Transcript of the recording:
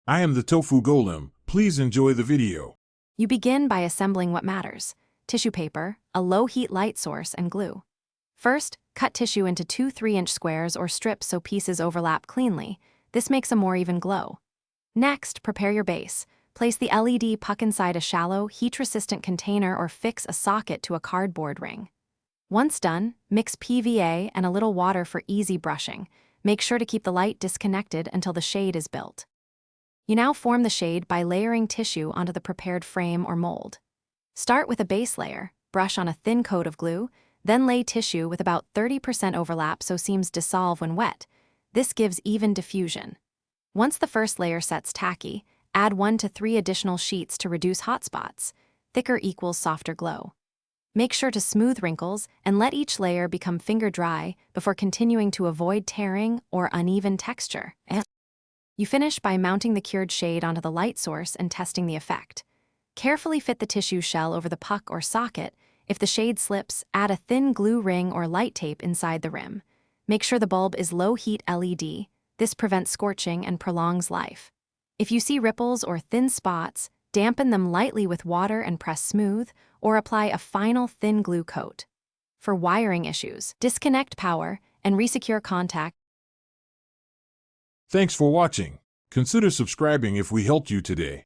I am the tofu golem. Please enjoy the video. You begin by assembling what matters: tissue paper, a low-heat light source, and glue. First, cut tissue into 2 3-inch squares or strips so pieces overlap cleanly. This makes a more even glow. Next, prepare your base. Place the LED puck inside a shallow, heat-resistant container or fix a socket to a cardboard ring. Once done, mix PVA and a little water for easy brushing. Make sure to keep the light disconnected until the shade is built. You now form the shade by layering tissue onto the prepared frame or mold. Start with a base layer, brush on a thin coat of glue, then lay tissue with about 30% overlap so seams dissolve when wet. This gives even diffusion. Once the first layer sets tacky, add 1 to 3 additional sheets to reduce hot spots. Thicker equals softer glow. Make sure to smooth wrinkles and let each layer become finger dry before continuing to avoid tearing or uneven texture. You finish by mounting the cured shade onto the light source and testing the effect. Carefully fit the tissue shell over the puck or socket. If the shade slips, add a thin glue ring or light tape inside the rim. Make sure the bulb is low-heat LED. This prevents scorching and prolongs life. If you see ripples or thin spots, dampen them lightly with water and press smooth, or apply a final thin glue coat. For wiring issues, disconnect power and resecure contact. Thanks for watching. Consider subscribing if we helped you today.